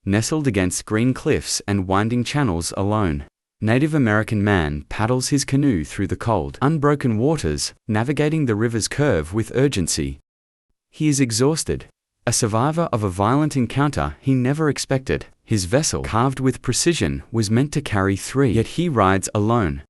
nestled against green cliffs and winding channels alone. Native American man paddles his canoe through the cold, unbroken waters, navigating the river's curve with urgency. He is exhausted, a survivor of a violent encounter he never expected. His vessel, carved with precision, was meant to carry 3, yet he rides alone.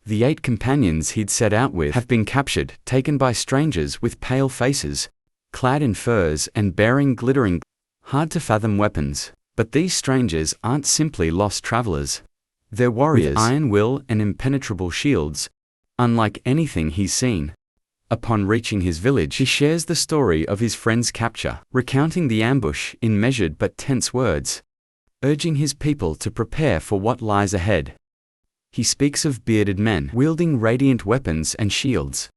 The 8 companions he'd set out with have been captured, taken by strangers with pale faces, clad in furs and bearing glittering, hard-to-fathom weapons. But these strangers aren't simply lost travelers. They're warriors with iron will and impenetrable shields, unlike anything he's seen. Upon reaching his village, he shares the story of his friend's capture, recounting the ambush in measured but tense words, urging his people to prepare for what lies ahead. He speaks of bearded men wielding radiant weapons and shields.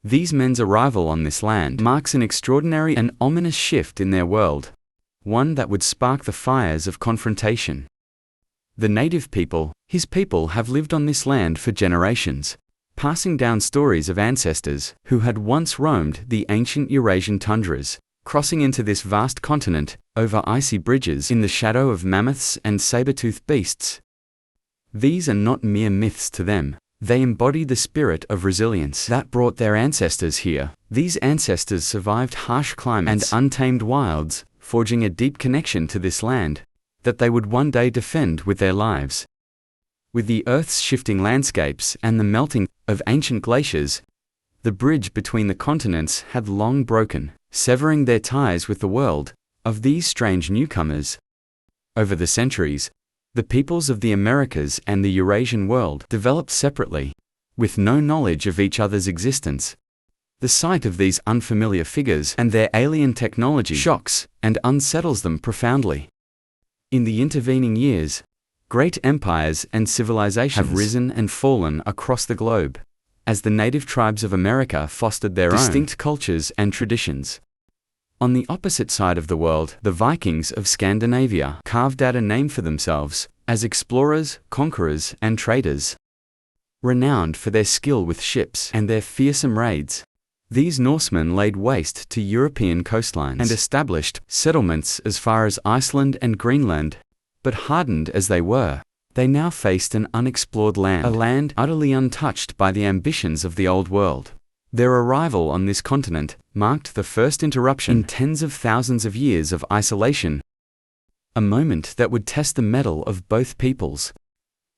These men's arrival on this land marks an extraordinary and ominous shift in their world, one that would spark the fires of confrontation. The native people, his people, have lived on this land for generations, passing down stories of ancestors who had once roamed the ancient Eurasian tundras, crossing into this vast continent over icy bridges in the shadow of mammoths and saber-toothed beasts. These are not mere myths to them. They embody the spirit of resilience that brought their ancestors here. These ancestors survived harsh climates and untamed wilds, forging a deep connection to this land that they would one day defend with their lives. With the Earth's shifting landscapes and the melting of ancient glaciers, the bridge between the continents had long broken, severing their ties with the world of these strange newcomers. Over the centuries, the peoples of the Americas and the Eurasian world developed separately, with no knowledge of each other's existence. The sight of these unfamiliar figures and their alien technology shocks and unsettles them profoundly. In the intervening years, great empires and civilizations have risen and fallen across the globe, as the native tribes of America fostered their distinct cultures and traditions. On the opposite side of the world, the Vikings of Scandinavia carved out a name for themselves as explorers, conquerors, and traders. Renowned for their skill with ships and their fearsome raids, these Norsemen laid waste to European coastlines and established settlements as far as Iceland and Greenland. But hardened as they were, they now faced an unexplored land, a land utterly untouched by the ambitions of the Old World. Their arrival on this continent marked the first interruption in tens of thousands of years of isolation, a moment that would test the mettle of both peoples.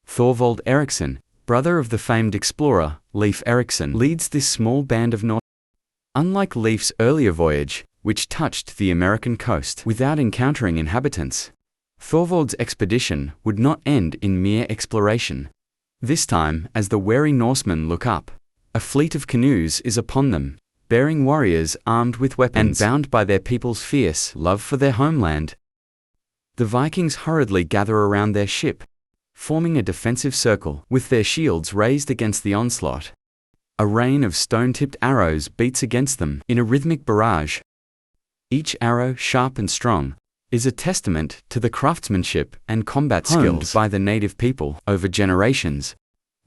Thorvald Eriksson, brother of the famed explorer Leif Erikson, leads this small band of Norse. Unlike Leif's earlier voyage, which touched the American coast without encountering inhabitants, Thorvald's expedition would not end in mere exploration. This time, as the wary Norsemen look up, a fleet of canoes is upon them, bearing warriors armed with weapons and bound by their people's fierce love for their homeland. The Vikings hurriedly gather around their ship, forming a defensive circle with their shields raised against the onslaught. A rain of stone-tipped arrows beats against them in a rhythmic barrage. Each arrow, sharp and strong, is a testament to the craftsmanship and combat skills by the native people over generations.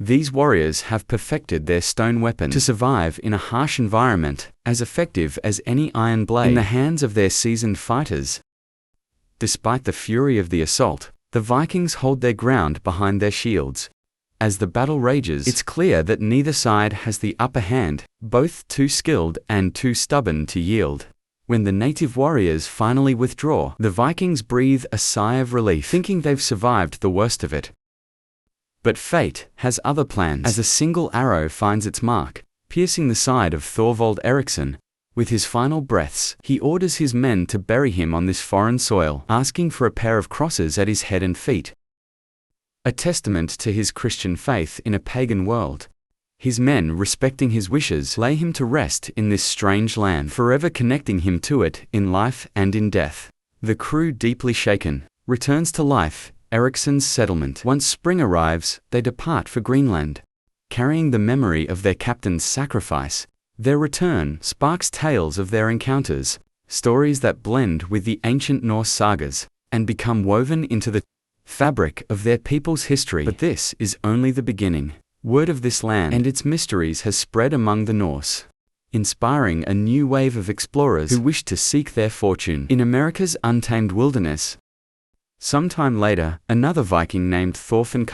These warriors have perfected their stone weapons to survive in a harsh environment, as effective as any iron blade in the hands of their seasoned fighters. Despite the fury of the assault, the Vikings hold their ground behind their shields. As the battle rages, it's clear that neither side has the upper hand, both too skilled and too stubborn to yield. When the native warriors finally withdraw, the Vikings breathe a sigh of relief, thinking they've survived the worst of it. But fate has other plans. As a single arrow finds its mark, piercing the side of Thorvald Eriksson, with his final breaths, he orders his men to bury him on this foreign soil, asking for a pair of crosses at his head and feet. A testament to his Christian faith in a pagan world. His men, respecting his wishes, lay him to rest in this strange land, forever connecting him to it in life and in death. The crew, deeply shaken, returns to life, Eriksson's settlement. Once spring arrives, they depart for Greenland, carrying the memory of their captain's sacrifice. Their return sparks tales of their encounters, stories that blend with the ancient Norse sagas and become woven into the fabric of their people's history. But this is only the beginning. Word of this land and its mysteries has spread among the Norse, inspiring a new wave of explorers who wish to seek their fortune in America's untamed wilderness. Sometime later, another Viking named Thorfinn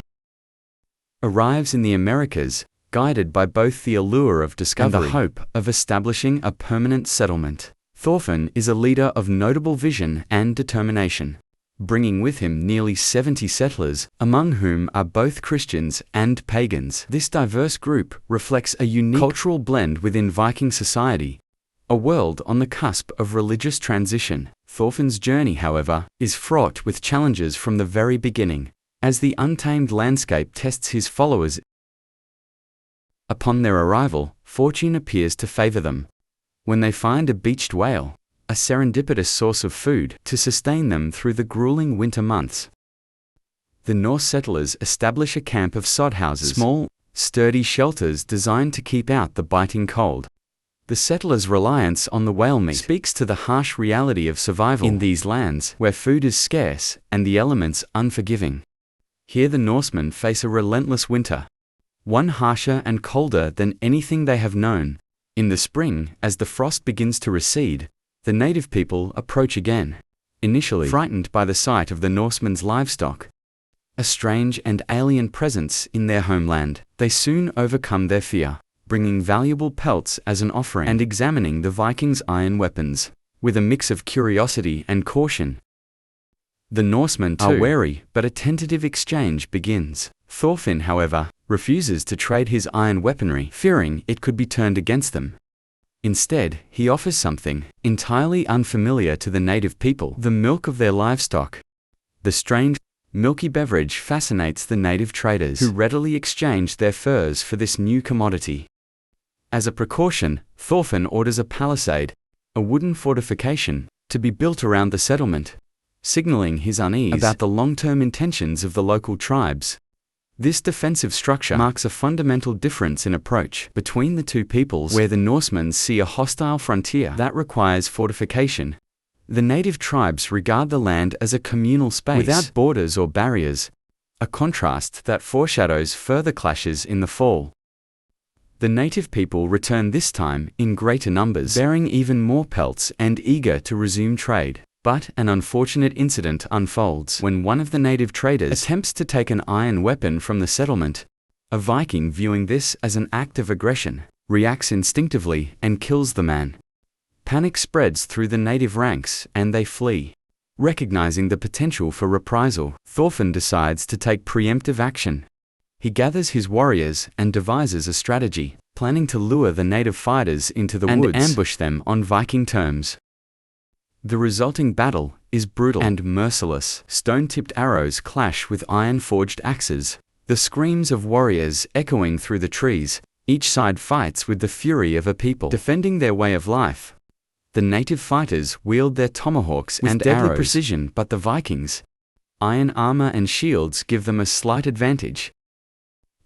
arrives in the Americas, guided by both the allure of discovery and the hope of establishing a permanent settlement. Thorfinn is a leader of notable vision and determination, bringing with him nearly 70 settlers, among whom are both Christians and pagans. This diverse group reflects a unique cultural blend within Viking society, a world on the cusp of religious transition. Thorfinn's journey, however, is fraught with challenges from the very beginning, as the untamed landscape tests his followers. Upon their arrival, fortune appears to favor them, when they find a beached whale, a serendipitous source of food to sustain them through the grueling winter months. The Norse settlers establish a camp of sod houses, small, sturdy shelters designed to keep out the biting cold. The settlers' reliance on the whale meat speaks to the harsh reality of survival in these lands where food is scarce and the elements unforgiving. Here the Norsemen face a relentless winter, one harsher and colder than anything they have known. In the spring, as the frost begins to recede, the native people approach again, initially frightened by the sight of the Norsemen's livestock, a strange and alien presence in their homeland. They soon overcome their fear, bringing valuable pelts as an offering and examining the Vikings' iron weapons, with a mix of curiosity and caution. The Norsemen too are wary, but a tentative exchange begins. Thorfinn, however, refuses to trade his iron weaponry, fearing it could be turned against them. Instead, he offers something entirely unfamiliar to the native people: the milk of their livestock. The strange, milky beverage fascinates the native traders, who readily exchange their furs for this new commodity. As a precaution, Thorfinn orders a palisade, a wooden fortification, to be built around the settlement, signaling his unease about the long-term intentions of the local tribes. This defensive structure marks a fundamental difference in approach between the two peoples. Where the Norsemen see a hostile frontier that requires fortification, the native tribes regard the land as a communal space without borders or barriers, a contrast that foreshadows further clashes in the fall. The native people return this time in greater numbers, bearing even more pelts and eager to resume trade. But an unfortunate incident unfolds when one of the native traders attempts to take an iron weapon from the settlement. A Viking, viewing this as an act of aggression, reacts instinctively and kills the man. Panic spreads through the native ranks and they flee. Recognizing the potential for reprisal, Thorfinn decides to take preemptive action. He gathers his warriors and devises a strategy, planning to lure the native fighters into the woods and ambush them on Viking terms. The resulting battle is brutal and merciless. Stone-tipped arrows clash with iron-forged axes, the screams of warriors echoing through the trees. Each side fights with the fury of a people defending their way of life. The native fighters wield their tomahawks with deadly arrows, precision, but the Vikings' iron armor and shields give them a slight advantage.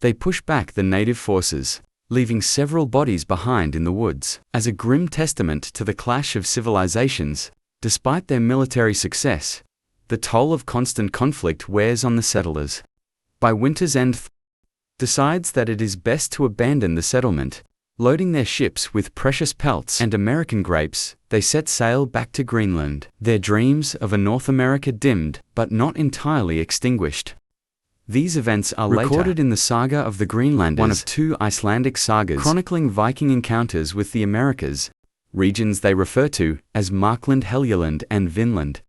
They push back the native forces, leaving several bodies behind in the woods. As a grim testament to the clash of civilizations, despite their military success, the toll of constant conflict wears on the settlers. By winter's end, decides that it is best to abandon the settlement. Loading their ships with precious pelts and American grapes, they set sail back to Greenland. Their dreams of a North America dimmed, but not entirely extinguished. These events are recorded in the Saga of the Greenlanders, one of two Icelandic sagas chronicling Viking encounters with the Americas, regions they refer to as Markland, Helgeland, and Vinland.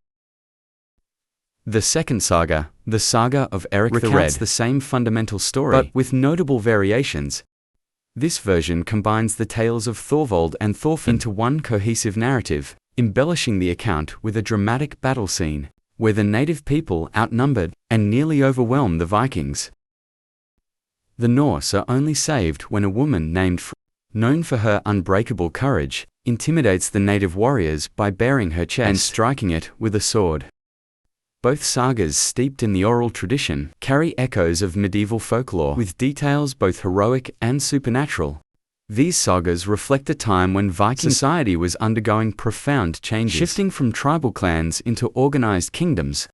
The second saga, the Saga of Eric the Red, recounts the same fundamental story, but with notable variations. This version combines the tales of Thorvald and Thorfinn into one cohesive narrative, embellishing the account with a dramatic battle scene, where the native people outnumbered and nearly overwhelm the Vikings. The Norse are only saved when a woman named known for her unbreakable courage, intimidates the native warriors by baring her chest and striking it with a sword. Both sagas, steeped in the oral tradition, carry echoes of medieval folklore, with details both heroic and supernatural. These sagas reflect a time when Viking society was undergoing profound changes, shifting from tribal clans into organized kingdoms.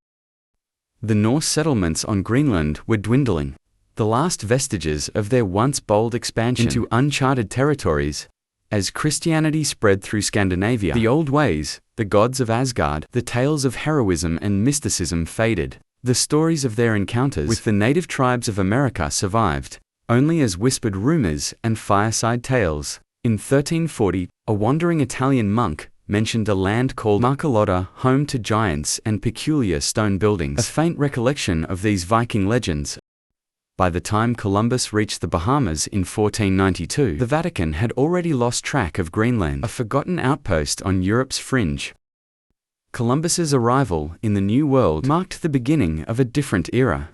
The Norse settlements on Greenland were dwindling, the last vestiges of their once bold expansion into uncharted territories. As Christianity spread through Scandinavia, the old ways, the gods of Asgard, the tales of heroism and mysticism faded. The stories of their encounters with the native tribes of America survived, only as whispered rumors and fireside tales. In 1340, a wandering Italian monk mentioned a land called Marcalotta, home to giants and peculiar stone buildings, a faint recollection of these Viking legends. By the time Columbus reached the Bahamas in 1492, the Vatican had already lost track of Greenland, a forgotten outpost on Europe's fringe. Columbus's arrival in the New World marked the beginning of a different era,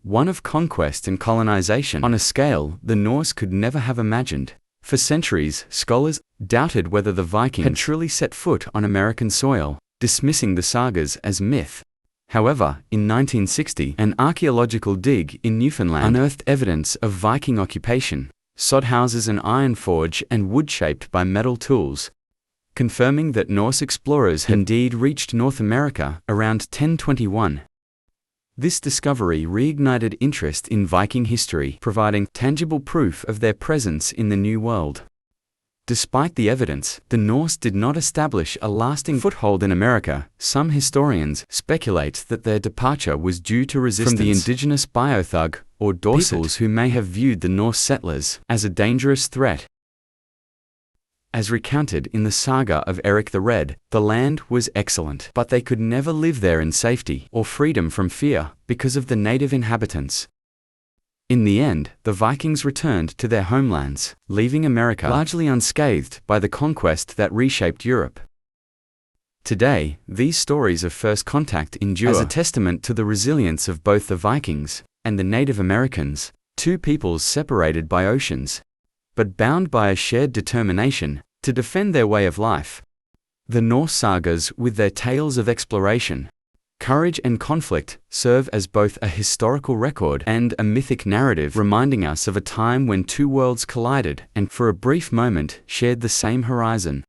one of conquest and colonization on a scale the Norse could never have imagined. For centuries, scholars doubted whether the Vikings had truly set foot on American soil, dismissing the sagas as myth. However, in 1960, an archaeological dig in Newfoundland unearthed evidence of Viking occupation, sod houses, an iron forge, and wood shaped by metal tools, confirming that Norse explorers had indeed reached North America around 1021. This discovery reignited interest in Viking history, providing tangible proof of their presence in the New World. Despite the evidence, the Norse did not establish a lasting foothold in America. Some historians speculate that their departure was due to resistance from the indigenous Biothug, or Dorset, peoples who may have viewed the Norse settlers as a dangerous threat. As recounted in the saga of Eric the Red, the land was excellent, but they could never live there in safety or freedom from fear because of the native inhabitants. In the end, the Vikings returned to their homelands, leaving America largely unscathed by the conquest that reshaped Europe. Today, these stories of first contact endure as a testament to the resilience of both the Vikings and the Native Americans, two peoples separated by oceans, but bound by a shared determination to defend their way of life. The Norse sagas, with their tales of exploration, courage, and conflict, serve as both a historical record and a mythic narrative, reminding us of a time when two worlds collided and, for a brief moment, shared the same horizon.